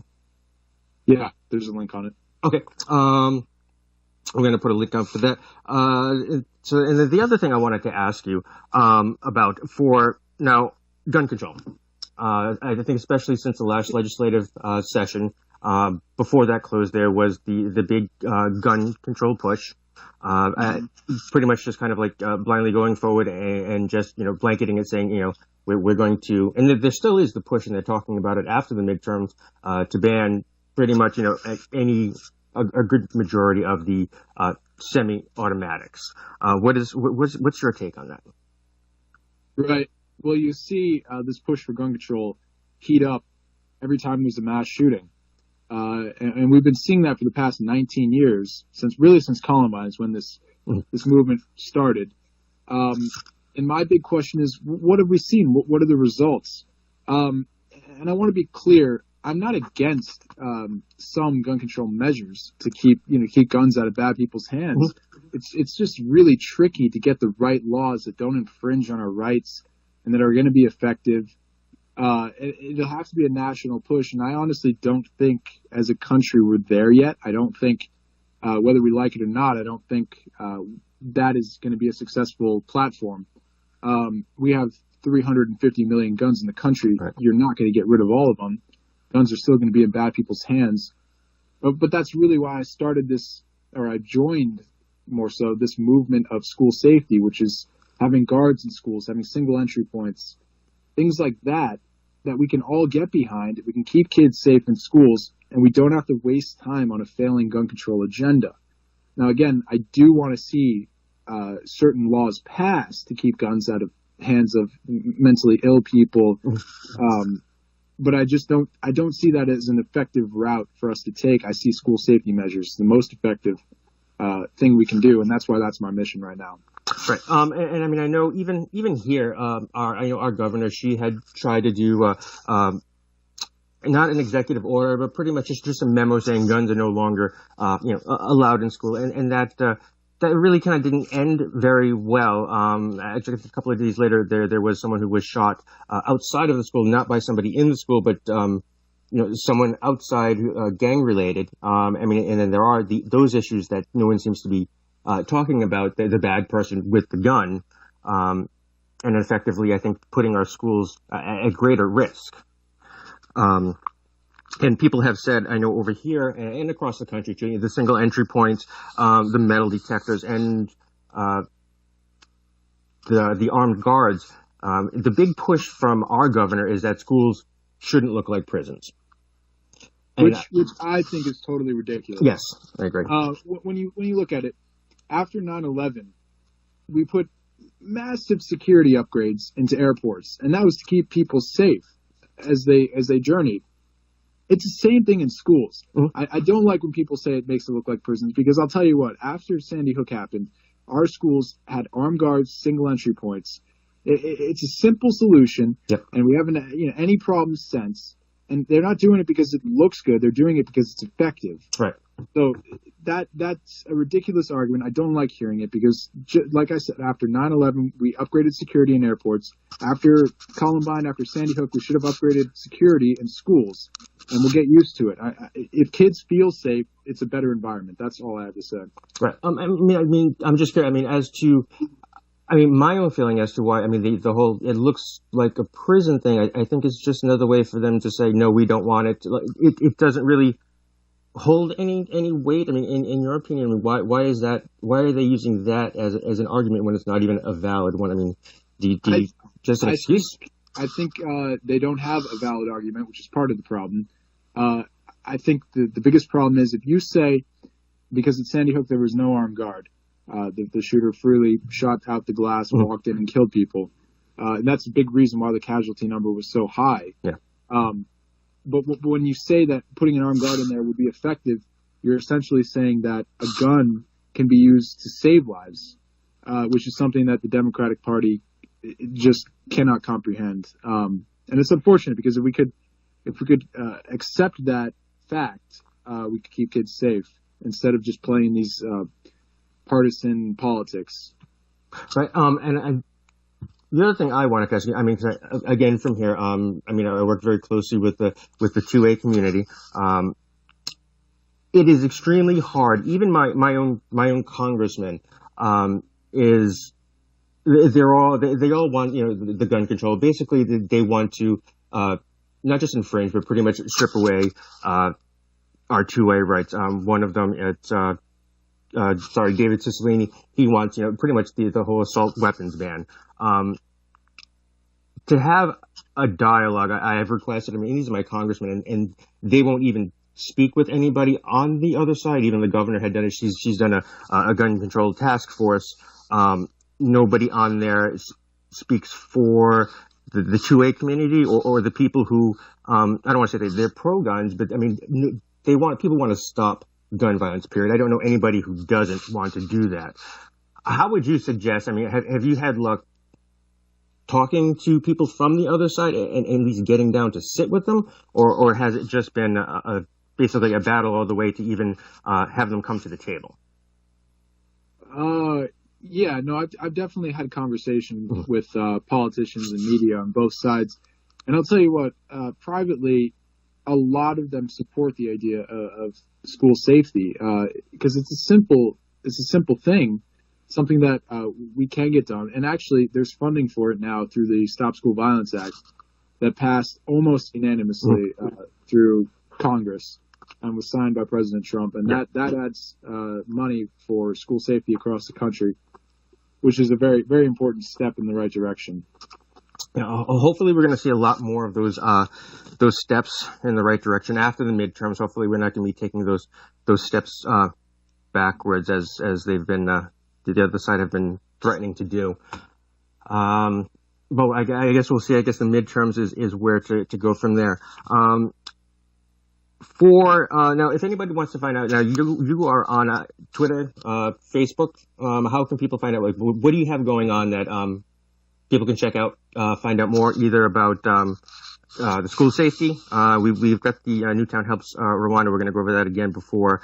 [SPEAKER 17] Yeah, there's a link on it.
[SPEAKER 16] Okay. I'm going to put a link up for that. So, and then the other thing I wanted to ask you about for now, gun control. I think especially since the last legislative session, before that closed, there was the big gun control push. Pretty much just kind of like blindly going forward and just blanketing it, saying we're going to, and there still is the push, and they're talking about it after the midterms to ban pretty much a good majority of the semi-automatics. What's your take on that?
[SPEAKER 17] Right. Well, you see this push for gun control heat up every time there's a mass shooting. And we've been seeing that for the past 19 years, since Columbine is when this movement started. And my big question is, what have we seen? What are the results? And I want to be clear, I'm not against some gun control measures to keep guns out of bad people's hands. It's just really tricky to get the right laws that don't infringe on our rights and that are going to be effective. It'll have to be a national push, and I honestly don't think as a country we're there yet. I don't think, whether we like it or not, I don't think that is going to be a successful platform. We have 350 million guns in the country. Right. You're not going to get rid of all of them. Guns are still going to be in bad people's hands. But that's really why I started this, or I joined more so this movement of school safety, which is having guards in schools, having single entry points, things like that we can all get behind. We can keep kids safe in schools, and we don't have to waste time on a failing gun control agenda. Now, again, I do want to see certain laws passed to keep guns out of hands of mentally ill people. but I don't see that as an effective route for us to take. I see school safety measures the most effective thing we can do, and that's why that's my mission right now.
[SPEAKER 16] Right. And I mean, I know even here, our governor, she had tried to do not an executive order, but pretty much just a memo saying guns are no longer allowed in school, and that really kind of didn't end very well. Actually, a couple of days later, there was someone who was shot outside of the school, not by somebody in the school, but someone outside gang related. I mean, and then there are those issues that no one seems to be talking about, the bad person with the gun, and effectively, I think, putting our schools at greater risk. And people have said, I know over here and across the country too, the single entry points, the metal detectors, and the armed guards. The big push from our governor is that schools shouldn't look like prisons.
[SPEAKER 17] Which I think is totally ridiculous.
[SPEAKER 16] Yes, I agree.
[SPEAKER 17] When you look at it, after 9/11, we put massive security upgrades into airports, and that was to keep people safe as they journeyed. It's the same thing in schools. Mm-hmm. I don't like when people say it makes it look like prisons, because I'll tell you what, after Sandy Hook happened, our schools had armed guards, single entry points. It's a simple solution,
[SPEAKER 16] yep.
[SPEAKER 17] And we haven't any problems since. And they're not doing it because it looks good. They're doing it because it's effective.
[SPEAKER 16] Right.
[SPEAKER 17] So that's a ridiculous argument. I don't like hearing it because, like I said, after 9/11, we upgraded security in airports. After Columbine, after Sandy Hook, we should have upgraded security in schools, and we'll get used to it. If kids feel safe, it's a better environment. That's all I have to say.
[SPEAKER 16] Right. I mean, I'm just curious. I mean, my own feeling as to why, the whole, it looks like a prison thing, I think it's just another way for them to say, no, we don't want it. It doesn't really hold any weight. I mean, in your opinion, why is that? Why are they using that as an argument when it's not even a valid one? I mean, just an excuse?
[SPEAKER 17] I think they don't have a valid argument, which is part of the problem. I think the biggest problem is if you say, because at Sandy Hook there was no armed guard, the shooter freely shot out the glass, walked in, and killed people. And that's a big reason why the casualty number was so high.
[SPEAKER 16] Yeah.
[SPEAKER 17] But when you say that putting an armed guard in there would be effective, you're essentially saying that a gun can be used to save lives, which is something that the Democratic Party just cannot comprehend. And it's unfortunate because if we could accept that fact, we could keep kids safe instead of just playing these partisan politics.
[SPEAKER 16] Right. And the other thing I want to ask you, again, from here, I work very closely with the 2A community. It is extremely hard. Even my own congressman they all want the gun control. Basically, they want to not just infringe, but pretty much strip away our 2A rights. One of them, David Cicilline, he wants pretty much the whole assault weapons ban. To have a dialogue, I have requested. These are my congressmen, and they won't even speak with anybody on the other side. Even the governor had done it. She's done a gun control task force. Nobody on there speaks for the 2A community or the people who I don't want to say they're pro guns, but people want to stop gun violence. Period. I don't know anybody who doesn't want to do that. How would you suggest? Have you had luck talking to people from the other side and at least getting down to sit with them, or has it just been basically a battle all the way to even have them come to the table?
[SPEAKER 17] Yeah, no, I've definitely had conversations with politicians and media on both sides, and I'll tell you what, privately, a lot of them support the idea of school safety because it's a simple thing, something that we can get done. And actually, there's funding for it now through the Stop School Violence Act that passed almost unanimously through Congress and was signed by President Trump. And that adds money for school safety across the country, which is a very, very important step in the right direction.
[SPEAKER 16] Hopefully we're going to see a lot more of those steps in the right direction after the midterms. Hopefully we're not going to be taking those steps backwards as they've been the other side have been threatening to do. well, I guess we'll see. I guess the midterms is where to go from there. Now, if anybody wants to find out, now you are on Twitter, Facebook. How can people find out? Like, what do you have going on that people can check out, find out more either about the school safety? We've got the Newtown Helps Rwanda. We're going to go over that again before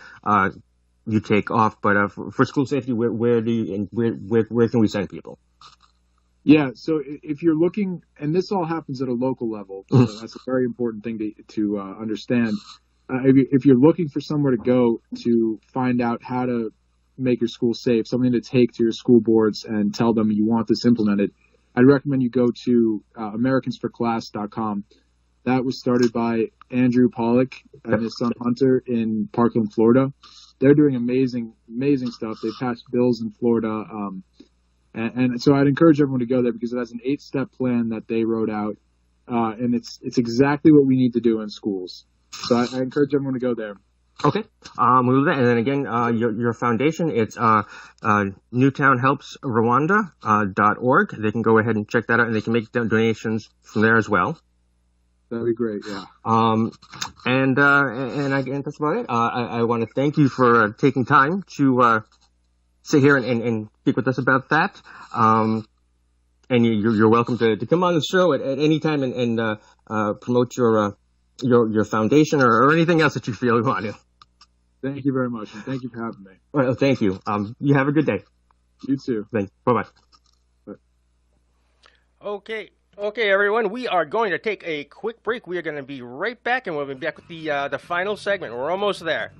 [SPEAKER 16] you take off. But for school safety, where can we send people?
[SPEAKER 17] Yeah, so if you're looking, and this all happens at a local level, so that's a very important thing to understand. If you're looking for somewhere to go to find out how to make your school safe, something to take to your school boards and tell them you want this implemented, I'd recommend you go to AmericansForClass.com. That was started by Andrew Pollock and his son Hunter in Parkland, Florida. They're doing amazing stuff. They passed bills in Florida. And so I'd encourage everyone to go there because it has an 8-step plan that they wrote out, and it's exactly what we need to do in schools. So I encourage everyone to go there.
[SPEAKER 16] Okay. We'll do that. And then again, your foundation, it's newtownhelpsrwanda.org. They can go ahead and check that out, and they can make donations from there as well.
[SPEAKER 17] That'd be great, yeah.
[SPEAKER 16] And again, that's about it. I want to thank you for taking time to sit here and speak with us about that. And you're welcome to come on the show at any time and promote your foundation or anything else that you feel you want to.
[SPEAKER 17] Thank you very much, and thank you for having me.
[SPEAKER 16] Well, thank you. You have a good day.
[SPEAKER 17] You too.
[SPEAKER 16] Thanks. Bye-bye.
[SPEAKER 17] Bye.
[SPEAKER 4] Okay, everyone. We are going to take a quick break. We are going to be right back, and we'll be back with the final segment. We're almost there.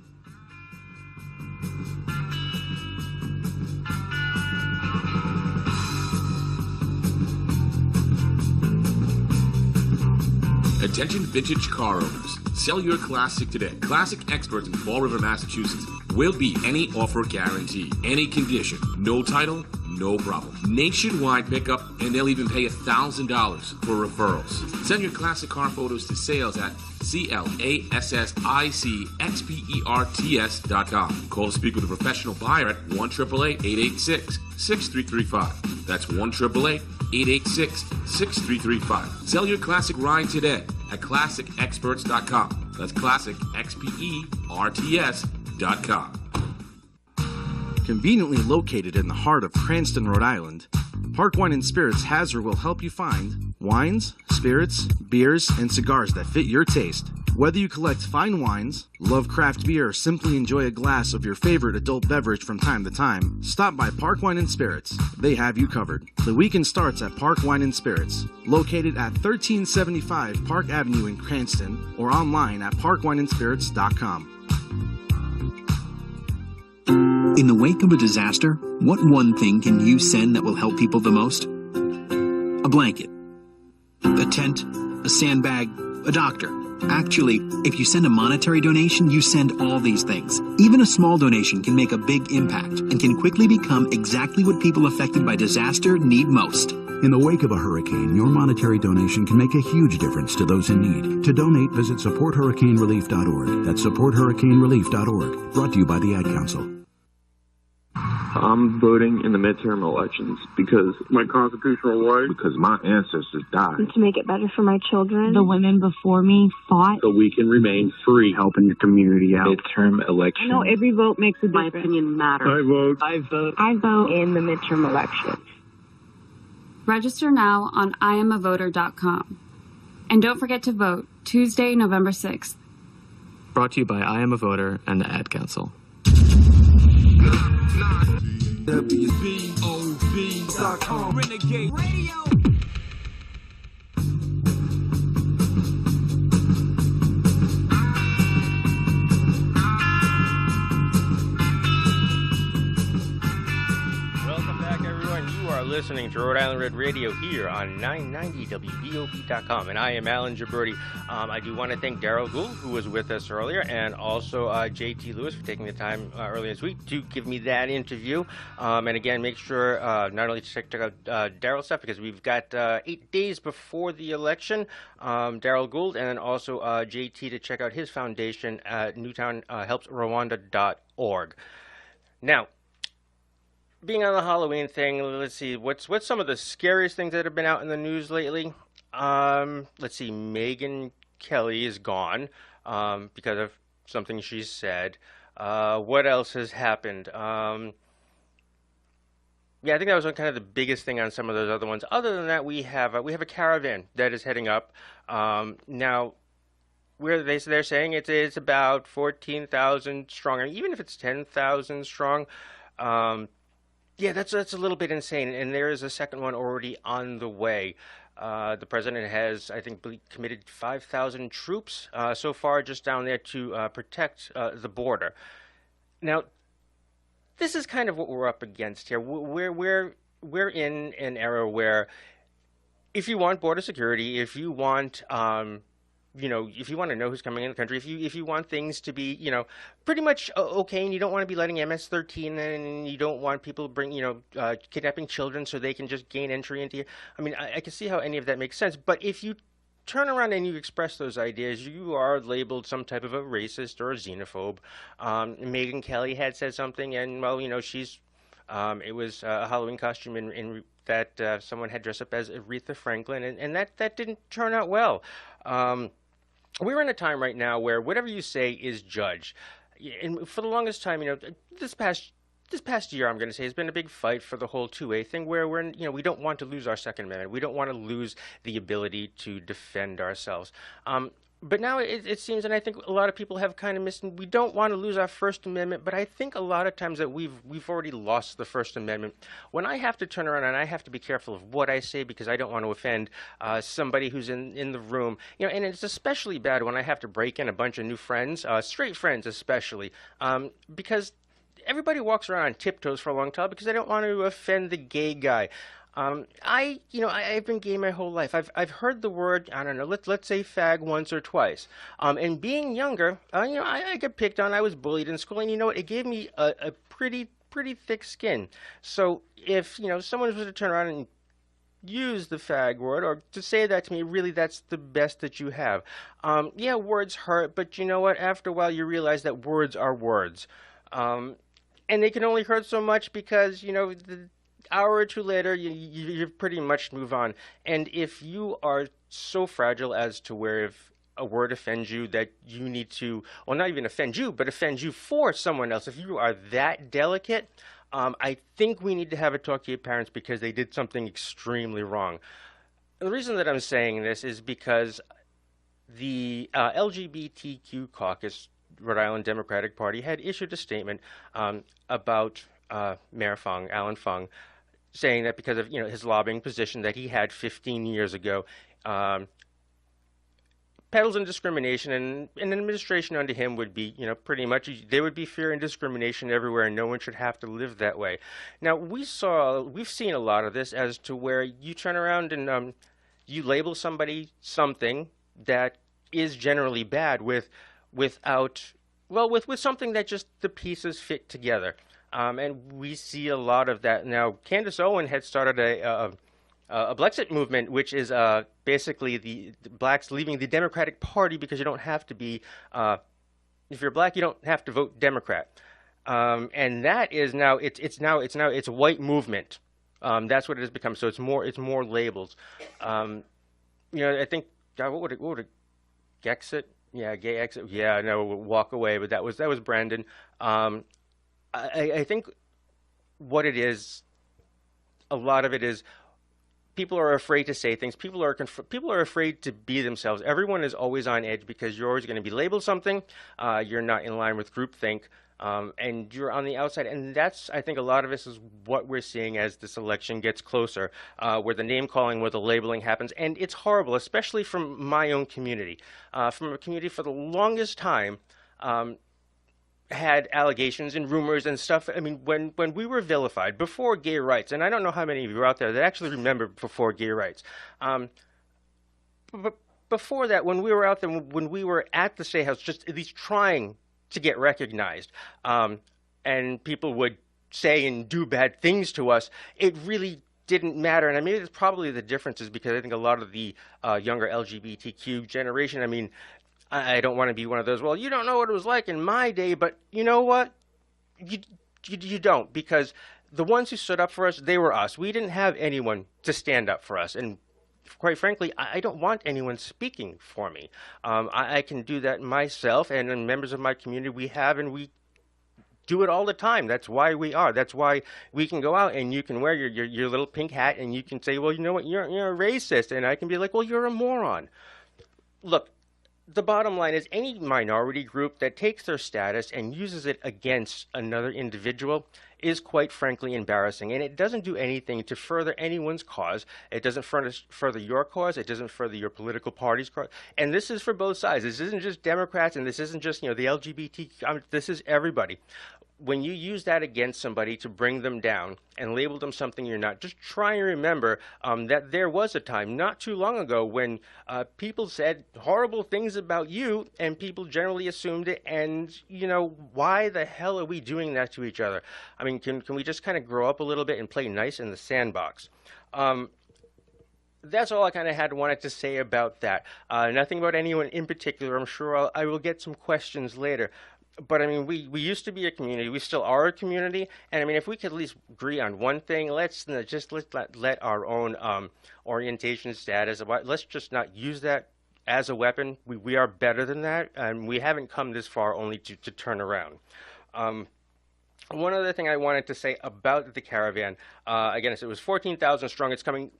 [SPEAKER 14] Attention vintage car owners. Sell your classic today. Classic experts in Fall River, Massachusetts will be any offer guarantee, any condition, no title, no problem. Nationwide pickup, and they'll even pay $1,000 for referrals. Send your classic car photos to sales at CLASSICXPERTS.com. Call to speak with a professional buyer at 1-888-886-6335. That's 1-888-886-6335. Sell your classic ride today at ClassicExperts.com. That's ClassicXPERTS.com.
[SPEAKER 2] Conveniently located in the heart of Cranston, Rhode Island, Park Wine & Spirits has or will help you find wines, spirits, beers, and cigars that fit your taste. Whether you collect fine wines, love craft beer, or simply enjoy a glass of your favorite adult beverage from time to time, stop by Park Wine & Spirits. They have you covered. The weekend starts at Park Wine & Spirits, located at 1375 Park Avenue in Cranston, or online at parkwineandspirits.com.
[SPEAKER 18] In the wake of a disaster, what one thing can you send that will help people the most? A blanket, a tent, a sandbag, a doctor. Actually, if you send a monetary donation, you send all these things. Even a small donation can make a big impact and can quickly become exactly what people affected by disaster need most.
[SPEAKER 19] In the wake of a hurricane, your monetary donation can make a huge difference to those in need. To donate, visit supporthurricanerelief.org. That's supporthurricanerelief.org. Brought to you by the Ad Council.
[SPEAKER 6] I'm voting in the midterm elections because my constitutional right, because my ancestors died.
[SPEAKER 7] To make it better for my children.
[SPEAKER 8] The women before me fought.
[SPEAKER 6] So we can remain free.
[SPEAKER 13] Helping your community out. Midterm election.
[SPEAKER 7] I know every vote makes a difference.
[SPEAKER 8] My opinion matters.
[SPEAKER 6] I vote.
[SPEAKER 7] I vote. I vote in the midterm elections.
[SPEAKER 9] Register now on IamAvoter.com. And don't forget to vote Tuesday, November 6th.
[SPEAKER 10] Brought to you by I Am a Voter and the Ad Council.
[SPEAKER 14] WBOB.com Renegade Radio.
[SPEAKER 4] Welcome back, everyone. You are listening to Rhode Island Red Radio here on 990WBOB.com, and I am Allan Fung. I do want to thank Daryl Gould, who was with us earlier, and also JT Lewis for taking the time earlier this week to give me that interview. And again, make sure not only to check out Daryl's stuff, because we've got 8 days before the election, Daryl Gould, and then also JT to check out his foundation at newtownhelpsrwanda.org. Now, being on the Halloween thing, let's see, what's some of the scariest things that have been out in the news lately? Let's see, Megyn Kelly is gone because of something she said. What else has happened? Yeah, I think that was kind of the biggest thing on some of those other ones. Other than that, we have a caravan that is heading up. Now, they're saying it's about 14,000 strong. I mean, even if it's 10,000 strong, yeah, that's a little bit insane. And there is a second one already on the way. The president has, I think, committed 5,000 troops so far just down there to protect the border. Now, this is kind of what we're up against here. We're in an era where, if you want border security, if you want if you want to know who's coming in the country, if you want things to be pretty much okay, and you don't want to be letting MS-13 and you don't want people kidnapping children so they can just gain entry into you. I mean, I can see how any of that makes sense, but if you turn around and you express those ideas, you are labeled some type of a racist or a xenophobe. Megyn Kelly had said something, and she's it was a Halloween costume in that someone had dressed up as Aretha Franklin, and that didn't turn out well. We're in a time right now where whatever you say is judged, and for the longest time, this past year, I'm going to say, has been a big fight for the whole 2A thing, where we don't want to lose our Second Amendment. We don't want to lose the ability to defend ourselves. But now it seems, and I think a lot of people have kind of missed, we don't want to lose our First Amendment, but I think a lot of times that we've already lost the First Amendment. When I have to turn around and I have to be careful of what I say because I don't want to offend somebody who's in the room, and it's especially bad when I have to break in a bunch of new friends, straight friends especially, because everybody walks around on tiptoes for a long time because they don't want to offend the gay guy. I've been gay my whole life. I've heard the word, I don't know, let's say fag once or twice. And being younger, I got picked on. I was bullied in school, and you know what? It gave me a pretty thick skin. So if someone was to turn around and use the fag word or to say that to me, really, that's the best that you have. Yeah, words hurt, but you know what? After a while, you realize that words are words. And they can only hurt so much because, the hour or two later, you pretty much move on. And if you are so fragile as to where if a word offends you that you need to, well, not even offend you, but offend you for someone else, if you are that delicate, I think we need to have a talk to your parents because they did something extremely wrong. And the reason that I'm saying this is because the LGBTQ Caucus, Rhode Island Democratic Party, had issued a statement about Mayor Fung, Allan Fung, saying that because of his lobbying position that he had 15 years ago, peddles in discrimination, and an administration under him would be pretty much there would be fear and discrimination everywhere, and no one should have to live that way. Now we've seen a lot of this as to where you turn around and you label somebody something that is generally bad with something that just the pieces fit together. And we see a lot of that now. Candace Owen had started a Blexit movement, which is basically the blacks leaving the Democratic Party because you don't have to be, if you're black, you don't have to vote Democrat. And that is now it's a white movement. That's what it has become. So it's more labels. I think what would it Gexit? Yeah, gay exit. Yeah, no, walk away. But that was Brandon. I think what it is, a lot of it is people are afraid to say things. People are afraid to be themselves. Everyone is always on edge because you're always going to be labeled something. You're not in line with groupthink, and you're on the outside. And that's, I think, a lot of this is what we're seeing as this election gets closer, where the name calling, where the labeling happens. And it's horrible, especially from my own community. From a community for the longest time, had allegations and rumors and stuff. I mean, when we were vilified before gay rights, and I don't know how many of you are out there that actually remember before gay rights. But before that, when we were out there, when we were at the State House, just at least trying to get recognized, and people would say and do bad things to us, it really didn't matter. And I mean, it's probably the difference is because I think a lot of the younger LGBTQ generation, I mean, I don't want to be one of those, well, you don't know what it was like in my day, but you know what? You don't, because the ones who stood up for us, they were us. We didn't have anyone to stand up for us. And quite frankly, I don't want anyone speaking for me. I can do that myself, and members of my community we have, and we do it all the time. That's why we are. That's why we can go out and you can wear your little pink hat and you can say, well, you know what, you're a racist. And I can be like, well, you're a moron. Look, the bottom line is any minority group that takes their status and uses it against another individual is quite frankly embarrassing, and it doesn't do anything to further anyone's cause. It doesn't further your cause. It doesn't further your political party's cause. And this is for both sides. This isn't just Democrats, and this isn't just, you know, the LGBTQ. This is everybody. When you use that against somebody to bring them down and label them something you're not, just try and remember that there was a time not too long ago when people said horrible things about you and people generally assumed it. And, you know, why the hell are we doing that to each other? I mean, can we just kind of grow up a little bit and play nice in the sandbox? That's all I kind of wanted to say about that. Nothing about anyone in particular. I'm sure I will get some questions later. But, I mean, we used to be a community. We still are a community. And, I mean, if we could at least agree on one thing, let's let our own orientation status, let's just not use that as a weapon. We are better than that, and we haven't come this far only to turn around. One other thing I wanted to say about the caravan, again, it was 14,000 strong. It's coming.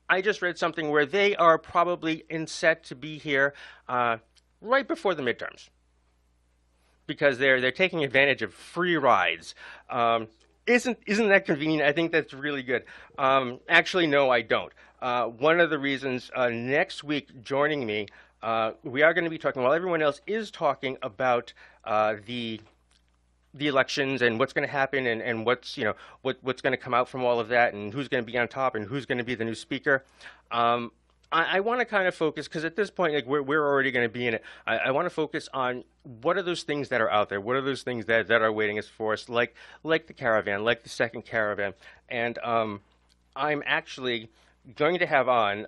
[SPEAKER 4] I just read something where they are probably set to be here right before the midterms, because they're taking advantage of free rides. Isn't that convenient? I think that's really good. Actually, no, I don't. One of the reasons next week joining me, we are going to be talking, while everyone else is talking about the elections and what's going to happen and what's, you know, what's going to come out from all of that and who's going to be on top and who's going to be the new speaker. I want to kind of focus, because at this point, like, we're already going to be in it. I want to focus on what are those things that are out there? What are those things that are waiting us for us, like the caravan, like the second caravan. And I'm actually going to have on,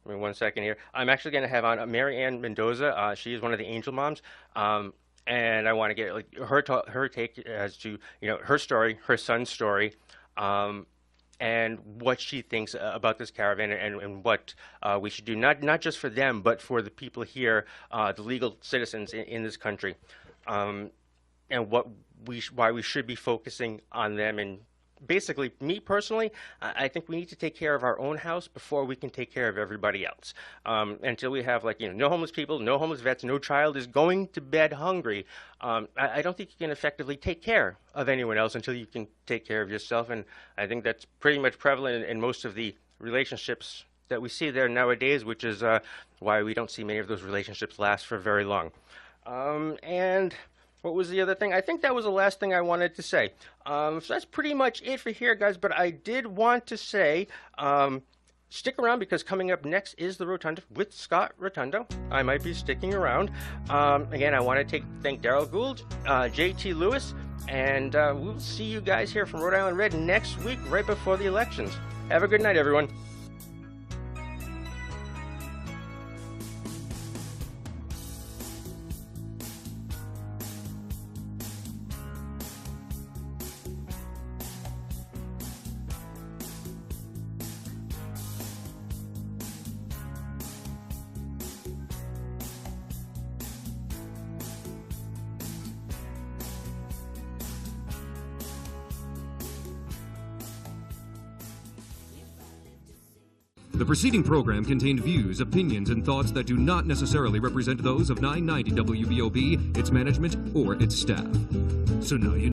[SPEAKER 4] give me 1 second here. I'm actually going to have on Mary Ann Mendoza. She is one of the Angel Moms. And I want to get like her take as to, you know, her story, her son's story, and what she thinks about this caravan and what we should do, not just for them, but for the people here, the legal citizens in this country, and why we should be focusing on them. And basically, me personally, I think we need to take care of our own house before we can take care of everybody else. Until we have, like, you know, no homeless people, no homeless vets, no child is going to bed hungry. I don't think you can effectively take care of anyone else until you can take care of yourself. And I think that's pretty much prevalent in most of the relationships that we see there nowadays, which is why we don't see many of those relationships last for very long. And what was the other thing? I think that was the last thing I wanted to say. So that's pretty much it for here, guys. But I did want to say, stick around, because coming up next is the Rotunda with Scott Rotundo. I might be sticking around. Again, I want to thank Daryl Gould, JT Lewis, and we'll see you guys here from Rhode Island Red next week, right before the elections. Have a good night, everyone.
[SPEAKER 20] The preceding program contained views, opinions, and thoughts that do not necessarily represent those of 990 WBOB, its management, or its staff. So now you